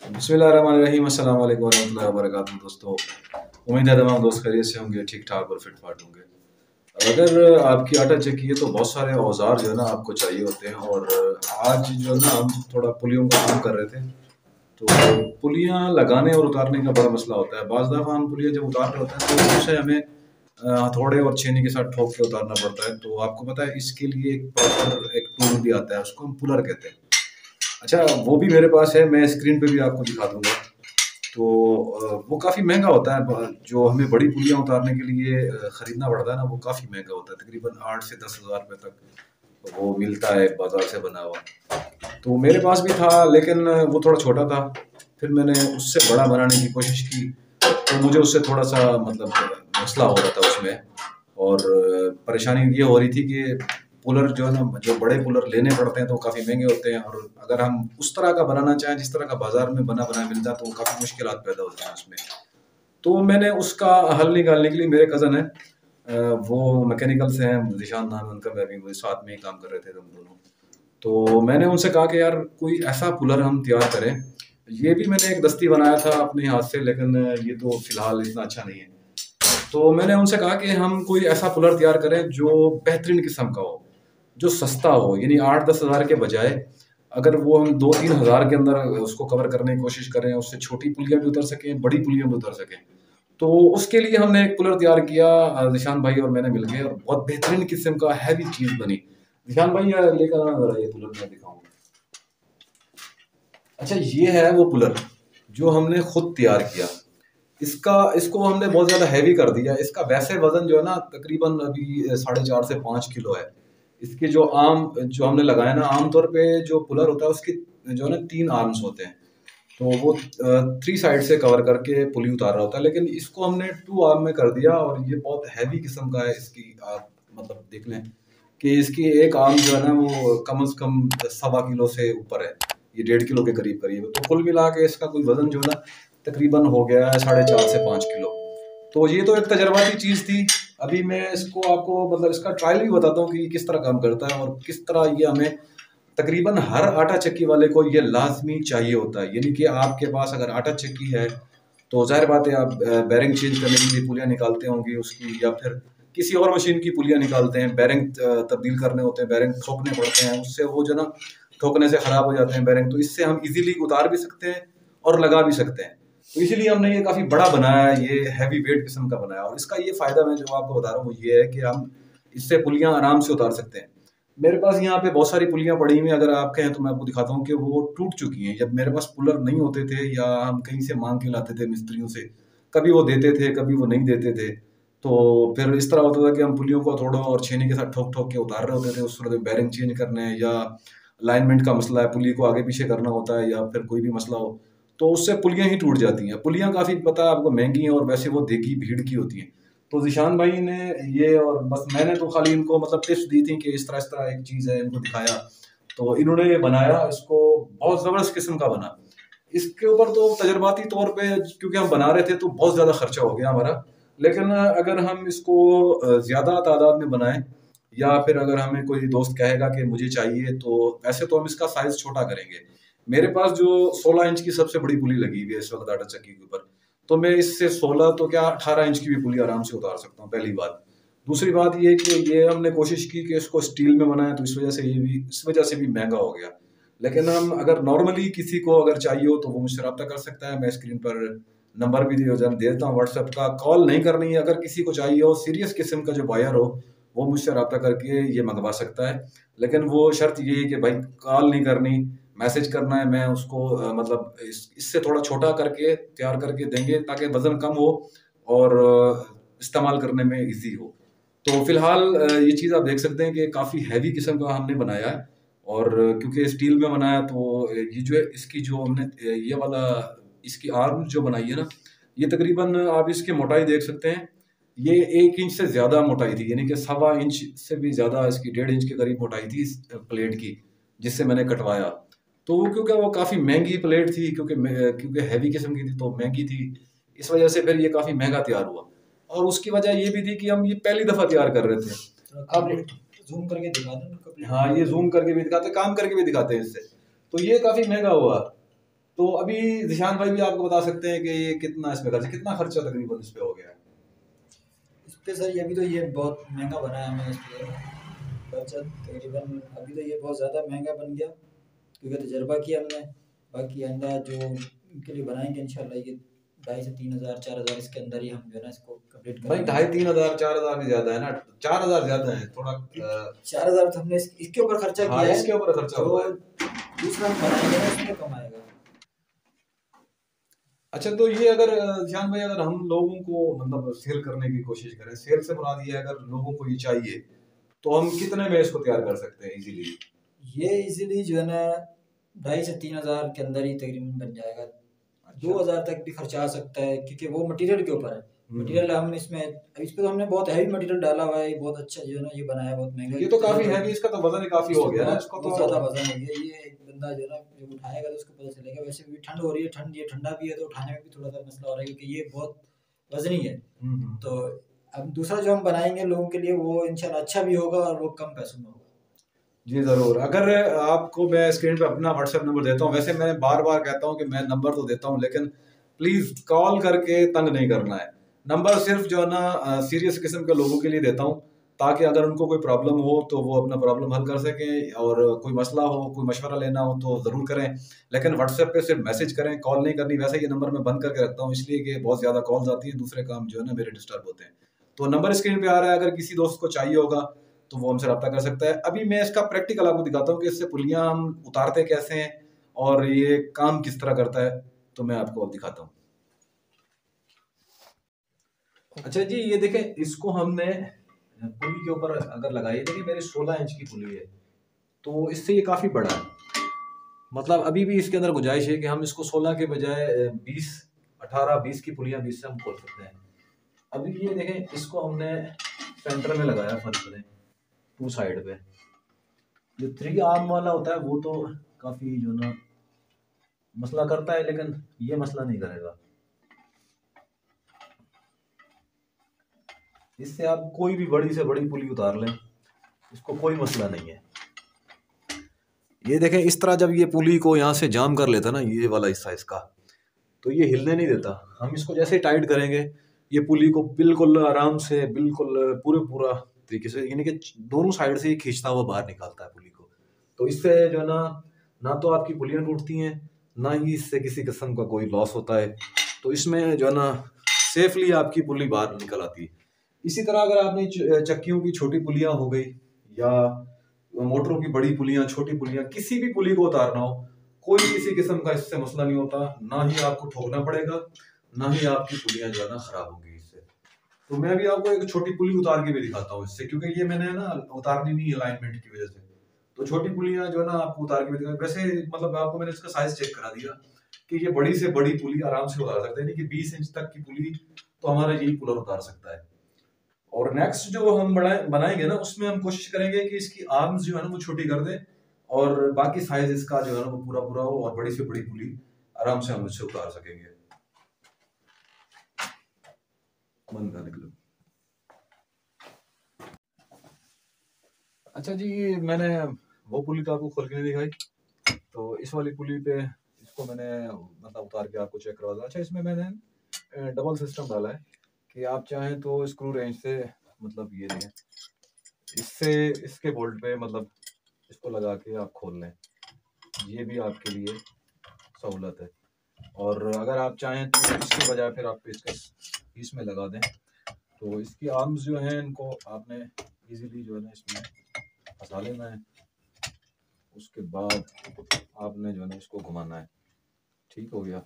बिस्मिल्लाहिर्रहमानिर्रहीम, अस्सलाम वालेकुम warahmatullahi wabarakatuh। दोस्तों, उम्मीद है तमाम दोस्त खैरियत से होंगे, ठीक ठाक और फिट फाट होंगे। अगर आपकी आटा चक्की है तो बहुत सारे औजार जो है ना आपको चाहिए होते हैं। और आज जो है ना हम थोड़ा पुलियों का काम कर रहे थे, तो पुलियाँ लगाने और उतारने का बड़ा मसला होता है। बाज़ दफ़ा हम पुलियाँ जब उतार रहे होते हैं तो उसे हमें हथौड़े और छेनी के साथ ठोक के उतारना पड़ता है। तो आपको पता है इसके लिए एक प्रॉपर एक टूल भी आता है, उसको हम पुलर कहते हैं। अच्छा, वो भी मेरे पास है, मैं स्क्रीन पे भी आपको दिखा दूंगा। तो वो काफ़ी महंगा होता है। जो हमें बड़ी पुलियाँ उतारने के लिए ख़रीदना पड़ता है ना, वो काफ़ी महंगा होता है। तकरीबन 8 से 10 हज़ार रुपये तक वो मिलता है बाज़ार से बना हुआ। तो मेरे पास भी था, लेकिन वो थोड़ा छोटा था। फिर मैंने उससे बड़ा बनाने की कोशिश की, तो मुझे उससे थोड़ा सा मतलब मसला हो रहा था उसमें। और परेशानी ये हो रही थी कि कूलर जो है ना, जो बड़े कूलर लेने पड़ते हैं तो काफ़ी महंगे होते हैं। और अगर हम उस तरह का बनाना चाहें जिस तरह का बाजार में बना बनाया मिलता है, तो काफ़ी मुश्किलात पैदा होती हैं उसमें। तो मैंने उसका हल निकालने के लिए, मेरे कज़न है, वो मैकेनिकल से हैं, ज़ीशान नाम है उनका, मैं भी वही साथ में ही काम कर रहे थे हम दोनों। तो मैंने उनसे कहा कि यार कोई ऐसा कूलर हम तैयार करें। ये भी मैंने एक दस्ती बनाया था अपने हाथ से, लेकिन ये तो फिलहाल इतना अच्छा नहीं है। तो मैंने उनसे कहा कि हम कोई ऐसा कूलर तैयार करें जो बेहतरीन किस्म का हो, जो सस्ता हो, यानी 8-10 हज़ार के बजाय अगर वो हम 2-3 हज़ार के अंदर उसको कवर करने की कोशिश करें, उससे छोटी पुलियाँ भी उतर सकें, बड़ी पुलियाँ भी उतर सकें। तो उसके लिए हमने एक कूलर तैयार किया, निशान भाई और मैंने मिलके, और बहुत बेहतरीन किस्म का हैवी चीज़ बनी। निशान भाई लेकर आना ज़रा, ये कूलर मैं दिखाऊंगा। अच्छा, ये है वो कूलर जो हमने खुद तैयार किया। इसको हमने बहुत ज़्यादा हैवी कर दिया। इसका वैसे वज़न जो है ना तकरीबन अभी 4.5 से 5 किलो है। इसके जो हमने लगाया ना, आमतौर पे जो कूलर होता है उसकी जो है ना 3 आर्म्स होते हैं। तो वो 3 साइड से कवर करके पुली उतार रहा होता है, लेकिन इसको हमने 2 आर्म में कर दिया। और ये बहुत हैवी किस्म का है। इसकी आप मतलब देख लें कि इसकी एक आर्म जो है ना वो कम से कम 1.25 किलो से ऊपर है। ये 1.5 किलो के करीब करीब है। तो कुल मिला के इसका कोई वज़न जो है ना तकरीबन हो गया है 4.5 से 5 किलो। तो ये तो एक तजर्बाती चीज़ थी। अभी मैं इसको आपको मतलब इसका ट्रायल भी बताता हूँ कि ये किस तरह काम करता है और किस तरह ये हमें, तकरीबन हर आटा चक्की वाले को ये लाजमी चाहिए होता है। यानी कि आपके पास अगर आटा चक्की है तो जाहिर बात है आप बैरिंग चेंज करने के लिए पुलियाँ निकालते होंगे उसकी, या फिर किसी और मशीन की पुलियाँ निकालते हैं। बैरिंग तब्दील करने होते हैं, बैरिंग ठोकने पड़ते हैं, उससे वो जो ना ठोकने से ख़राब हो जाते हैं बैरिंग। तो इससे हम इजीली उतार भी सकते हैं और लगा भी सकते हैं। तो इसीलिए हमने ये काफ़ी बड़ा बनाया है, ये हैवी वेट किस्म का बनाया है। और इसका ये फ़ायदा मैं जो आपको बता रहा हूँ वो ये है कि हम इससे पुलियाँ आराम से उतार सकते हैं। मेरे पास यहाँ पे बहुत सारी पुलियाँ पड़ी हुई हैं, अगर आप कहें तो मैं आपको दिखाता हूँ कि वो टूट चुकी हैं। जब मेरे पास पुलर नहीं होते थे या हम कहीं से मांग के लाते थे मिस्त्रियों से, कभी वो देते थे कभी वो नहीं देते थे। तो फिर इस तरह होता था कि हम पुलियों को थोड़ा और छेनी के साथ ठोक ठोक के उतार रहे होते थे। उस सूरत में बैरिंग चेंज करने या अलाइनमेंट का मसला है, पुली को आगे पीछे करना होता है, या फिर कोई भी मसला हो, तो उससे पुलियाँ ही टूट जाती हैं। पुलियाँ काफ़ी पता है आपको महंगी हैं और वैसे वो देखी भीड़ की होती हैं। तो ज़ीशान भाई ने ये, और बस मैंने तो खाली इनको मतलब टिप्स दी थी कि इस तरह एक चीज़ है, इनको दिखाया, तो इन्होंने ये बनाया। इसको बहुत ज़बरदस्त किस्म का बना। इसके ऊपर तो तजर्बाती तौर पे क्योंकि हम बना रहे थे तो बहुत ज़्यादा खर्चा हो गया हमारा। लेकिन अगर हम इसको ज़्यादा तादाद में बनाएं, या फिर अगर हमें कोई दोस्त कहेगा कि मुझे चाहिए, तो वैसे तो हम इसका साइज़ छोटा करेंगे। मेरे पास जो 16 इंच की सबसे बड़ी पुली लगी हुई है इस वक्त आटा चक्की के ऊपर, तो मैं इससे 16 तो क्या 18 इंच की भी पुली आराम से उतार सकता हूँ, पहली बात। दूसरी बात ये कि ये हमने कोशिश की कि इसको स्टील में बनाएं, तो इस वजह से भी महंगा हो गया। लेकिन हम अगर नॉर्मली किसी को अगर चाहिए हो तो वो मुझसे रब्ता कर सकता है। मैं स्क्रीन पर नंबर भी दे देता हूँ व्हाट्सएप का। कॉल नहीं करनी है। अगर किसी को चाहिए हो, सीरियस किस्म का जो बायर हो, वो मुझसे रब्ता करके ये मंगवा सकता है। लेकिन वो शर्त ये है कि भाई कॉल नहीं करनी, मैसेज करना है। मैं उसको इससे थोड़ा छोटा करके तैयार करके देंगे ताकि वज़न कम हो और इस्तेमाल करने में ईजी हो। तो फिलहाल ये चीज़ आप देख सकते हैं कि काफ़ी हैवी किस्म का हमने बनाया है। और क्योंकि स्टील में बनाया तो ये जो है इसकी जो हमने ये वाला इसकी आर्म जो बनाई है ना, ये तकरीबन आप इसकी मोटाई देख सकते हैं। ये 1 इंच से ज़्यादा मोटाई थी, यानी कि 1.25 इंच से भी ज़्यादा, इसकी 1.5 इंच के करीब मोटाई थी इस प्लेट की, जिससे मैंने कटवाया। तो क्योंकि वो काफ़ी महंगी प्लेट थी, क्योंकि हैवी किस्म की थी तो महंगी थी, इस वजह से फिर ये काफ़ी महंगा तैयार हुआ। और उसकी वजह ये भी थी कि हम ये पहली दफ़ा तैयार कर रहे थे। अब जूम करके दिखा दें। हाँ, ये जूम करके भी दिखाते, काम करके भी दिखाते हैं इससे। तो ये काफ़ी महंगा हुआ। तो अभी जिशान भाई भी आपको बता सकते हैं कि ये कितना इसमें खर्चा, कितना खर्चा तकरीबन इस पे हो गया है? इस पे सर अभी तो ये बहुत महंगा बना है, हमें इस पे खर्चा तकरीबन अभी तो ये बहुत ज़्यादा महंगा बन गया, क्योंकि तजर्बा किया हमने। बाकी आइंदा जो इनके लिए बनाएंगे इंशाल्लाह ये 2,500 से 3,000 4,000 इसके अंदर ही हम जो है ना इसको कंप्लीट भाई करेंगे 2,500 3,000 4,000 भी ज्यादा है ना, 4,000 ज्यादा है थोड़ा। 4,000 तो हमने इसके ऊपर खर्चा हाँ, किया है, इसके ऊपर खर्चा जो हुआ है। दूसरा हम बनाएंगे ना उसमें कमाएगा। अच्छा, तो ये अगर जान भाई, अगर हम लोगों को मतलब सेल करने की कोशिश करें, सेल से मुराद ये है अगर लोगों को ये चाहिए तो हम कितने में इसको तैयार कर सकते हैं इजीली? ये इजीली जो है ना 2,500 से 3,000 के अंदर ही तकरीबन बन जाएगा। अच्छा। 2,000 तक भी खर्चा आ सकता है, क्योंकि वो मटेरियल के ऊपर है। मटेरियल हम इसमें इस पे तो हमने बहुत हैवी मटेरियल डाला हुआ है, बहुत अच्छा जो है ना ये बनाया है, बहुत महंगा। ये तो काफी हैवी, इसका तो वजन ही काफी हो गया ना, इसको बहुत तो। ज़्यादा वजन हो गया। ये एक बंदा जो है ना जब उठाएगा तो उसको पता चलेगा। वैसे भी ठंड हो रही है, ठंड ये ठंडा भी है तो उठाने में भी थोड़ा सा मसला हो रहा है, क्योंकि ये बहुत वजनी है। तो अब दूसरा जो हम बनाएंगे लोगों के लिए वो इंशाल्लाह अच्छा भी होगा और वो कम पैसों में होगा। जी जरूर। अगर आपको मैं स्क्रीन पे अपना व्हाट्सएप नंबर देता हूँ, वैसे मैं बार बार कहता हूँ कि मैं नंबर तो देता हूँ, लेकिन प्लीज कॉल करके तंग नहीं करना है। नंबर सिर्फ जो है ना सीरियस किस्म के लोगों के लिए देता हूँ, ताकि अगर उनको कोई प्रॉब्लम हो तो वो अपना प्रॉब्लम हल कर सकें, और कोई मसला हो, कोई मशवरा लेना हो तो ज़रूर करें। लेकिन व्हाट्सएप पे सिर्फ मैसेज करें, कॉल नहीं करनी। वैसे ये नंबर मैं बंद करके रखता हूँ इसलिए कि बहुत ज़्यादा कॉल्स आती हैं, दूसरे काम जो है ना मेरे डिस्टर्ब होते हैं। तो नंबर स्क्रीन पे आ रहा है, अगर किसी दोस्त को चाहिए होगा तो वो हमसे रब्ता कर सकता है। अभी मैं इसका प्रैक्टिकल आपको दिखाता हूँ कि इससे पुलियाँ हम उतारते कैसे हैं और ये काम किस तरह करता है, तो मैं आपको अब दिखाता हूँ। अच्छा जी, ये देखें, इसको हमने पुली के ऊपर अगर लगाई, देखिए मेरी 16 इंच की पुली है, तो इससे ये काफ़ी बड़ा है। मतलब अभी भी इसके अंदर गुंजाइश है कि हम इसको 16 के बजाय 20, 18, 20 की पुलियाँ 20 से हम खोल सकते हैं। अभी ये देखें, इसको हमने सेंटर में लगाया फर्श में, टू साइड पे। जो 3 आर्म वाला होता है वो तो काफ़ी जो ना मसला करता है, लेकिन ये मसला नहीं करेगा। इससे आप कोई भी बड़ी से बड़ी पुली उतार लें, इसको कोई मसला नहीं है। ये देखें, इस तरह जब ये पुली को यहाँ से जाम कर लेता ना, ये वाला हिस्सा इसका, तो ये हिलने नहीं देता। हम इसको जैसे टाइट करेंगे, ये पुली को बिल्कुल आराम से, बिल्कुल पूरा तरीके से, यानी कि दोनों साइड से ये खींचता हुआ बाहर निकालता है पुली को। तो इससे जो है ना, ना तो आपकी पुलियाँ टूटती हैं, ना ही इससे किसी किस्म का कोई लॉस होता है। तो इसमें जो है ना सेफली आपकी पुली बाहर निकल आती है। इसी तरह अगर आपने चक्कियों की छोटी पुलियाँ हो गई, या मोटरों की बड़ी पुलियाँ, छोटी पुलियाँ, किसी भी पुली को उतारना हो, कोई किसी किस्म का इससे मसला नहीं होता। ना ही आपको ठोकना पड़ेगा, ना ही आपकी पुलियाँ जो है ना खराब होंगी इससे। तो मैं भी आपको एक छोटी पुली उतार के भी दिखाता हूँ इससे, क्योंकि ये मैंने ना उतारनी नहीं अलाइनमेंट की वजह से। तो छोटी पुलियाँ जो है ना आपको उतार के भी दिखा, वैसे मतलब आपको मैंने इसका साइज चेक करा दिया कि ये बड़ी से बड़ी पुली आराम से उतार सकते हैं, यानी कि 20 इंच तक की पुली तो हमारा यही पुलर उतार सकता है। और नेक्स्ट जो हम बनाएंगे ना, उसमें हम कोशिश करेंगे कि इसकी आर्म्स जो है ना वो छोटी कर दें, और बाकी साइज इसका जो है ना वो पूरा पूरा हो, और बड़ी से बड़ी पुली आराम से हम इससे उतार सकेंगे। बंद कर निकलो। अच्छा जी, मैंने वो पुली तो आपको खोल के नहीं दिखाई, तो इस वाली पुली पे इसको मैंने मतलब उतार के आपको चेक करवा दूँ। अच्छा, इसमें मैंने डबल सिस्टम डाला है कि आप चाहें तो स्क्रू रेंच से, मतलब ये देखें, इससे इसके बोल्ट पे मतलब इसको लगा के आप खोल लें, ये भी आपके लिए सहूलत है। और अगर आप चाहें तो इसके बजाय फिर आप इसमें लगा दें, तो इसकी आर्म्स जो हैं इनको आपने इजीली जो है ना इसमें फंसा लेना है। उसके बाद आपने जो है ना इसको घुमाना है। ठीक हो गया,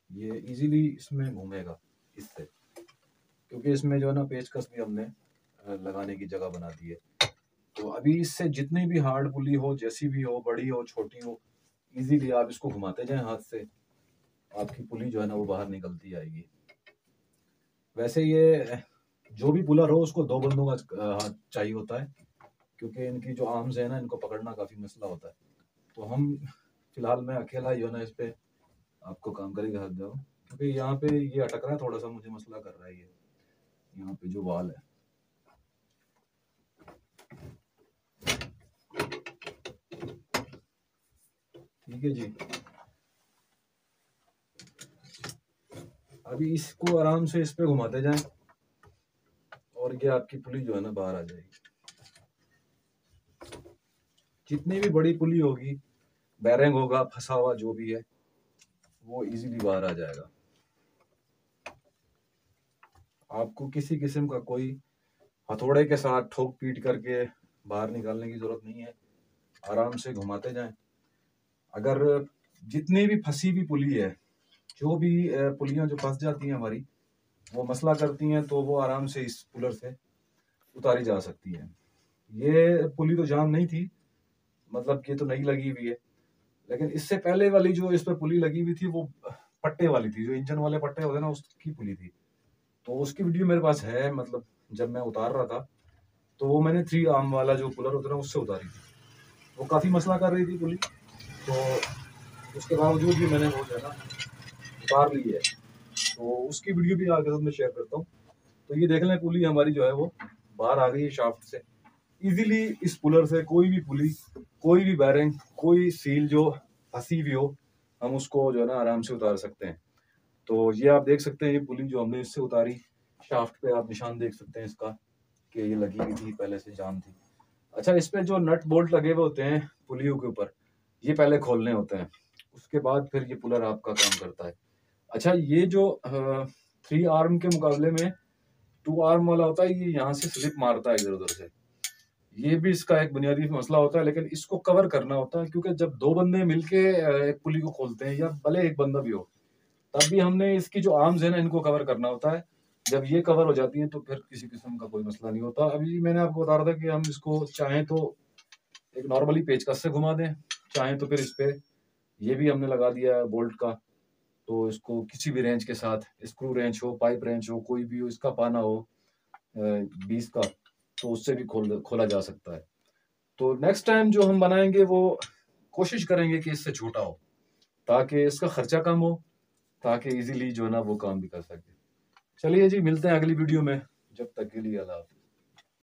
ये इजीली इसमें घूमेगा इससे, क्योंकि इसमें जो है ना पेचकस भी हमने लगाने की जगह बना दी है। तो अभी इससे जितनी भी हार्ड पुली हो, जैसी भी हो, बड़ी हो छोटी हो, इजीली आप इसको घुमाते जाएं हाथ से, आपकी पुली जो है ना वो बाहर निकलती आएगी। वैसे ये जो भी पुलर हो उसको 2 बंदों का हाथ चाहिए होता है, क्योंकि इनकी जो आर्म्स है ना, इनको पकड़ना काफ़ी मसला होता है। तो हम फिलहाल मैं अकेला ही जो है ना इस पे आपको काम करेगा हाथ जाओ, क्योंकि यहाँ पे ये अटक रहा है, थोड़ा सा मुझे मसला कर रहा है ये यहाँ पे जो वाल है। ठीक है जी। अभी इसको आराम से इस पे घुमाते जाएं और ये आपकी पुली जो है ना बाहर आ जाएगी। जितनी भी बड़ी पुली होगी, बैरिंग होगा फंसा हुआ जो भी है, वो इजीली बाहर आ जाएगा। आपको किसी किस्म का कोई हथौड़े के साथ ठोक पीट करके बाहर निकालने की जरूरत नहीं है। आराम से घुमाते जाएं। अगर जितनी भी फंसी हुई पुली है, जो भी पुलियां जो फंस जाती हैं हमारी, वो मसला करती हैं, तो वो आराम से इस पुलर से उतारी जा सकती है। ये पुली तो जाम नहीं थी, मतलब ये तो नई लगी हुई है, लेकिन इससे पहले वाली जो इस पर पुली लगी हुई थी वो पट्टे वाली थी, जो इंजन वाले पट्टे होते हैं ना, उसकी पुली थी। तो उसकी वीडियो मेरे पास है, मतलब जब मैं उतार रहा था तो वो मैंने 3 आर्म वाला जो पुलर होता है ना उससे उतारी थी। वो काफ़ी मसला कर रही थी पुली, तो उसके बावजूद भी मैंने वो जो है ना उतार ली है। तो उसकी वीडियो भी आगे मैं शेयर करता हूँ। तो ये देख लें, पुली हमारी जो है वो बाहर आ गई है शाफ्ट से। इजीली इस पुलर से कोई भी पुली, कोई भी बैरिंग, कोई सील जो फंसी हुई हो, हम उसको जो है ना आराम से उतार सकते हैं। तो ये आप देख सकते हैं, ये पुली जो हमने इससे उतारी, शाफ्ट पे आप निशान देख सकते हैं इसका कि ये लगी हुई थी, पहले से जाम थी। अच्छा, इस पे जो नट बोल्ट लगे हुए होते हैं पुलियों के ऊपर, ये पहले खोलने होते हैं, उसके बाद फिर ये पुलर आपका काम करता है। अच्छा, ये जो 3 आर्म के मुकाबले में 2 आर्म वाला होता है, ये यहाँ से स्लिप मारता है इधर उधर से। ये भी इसका एक बुनियादी मसला होता है, लेकिन इसको कवर करना होता है, क्योंकि जब 2 बंदे मिलके एक पुली को खोलते हैं, या भले एक बंदा भी हो, तब भी हमने इसकी जो आर्म्स है ना, इनको कवर करना होता है। जब ये कवर हो जाती है तो फिर किसी किस्म का कोई मसला नहीं होता। अभी मैंने आपको बता रहा था कि हम इसको चाहें तो एक नॉर्मली पेचकस से घुमा दें, चाहें तो फिर इस पे ये भी हमने लगा दिया है बोल्ट का, तो इसको किसी भी रेंच के साथ, स्क्रू रेंच हो, पाइप रेंच हो, कोई भी हो, इसका पाना हो 20 का, तो उससे भी खोला जा सकता है। तो नेक्स्ट टाइम जो हम बनाएंगे वो कोशिश करेंगे कि इससे छोटा हो, ताकि इसका खर्चा कम हो, ताकि इजीली जो है ना वो काम भी कर सके। चलिए जी, मिलते हैं अगली वीडियो में, जब तक के लिए अल्लाह हाफ़िज़।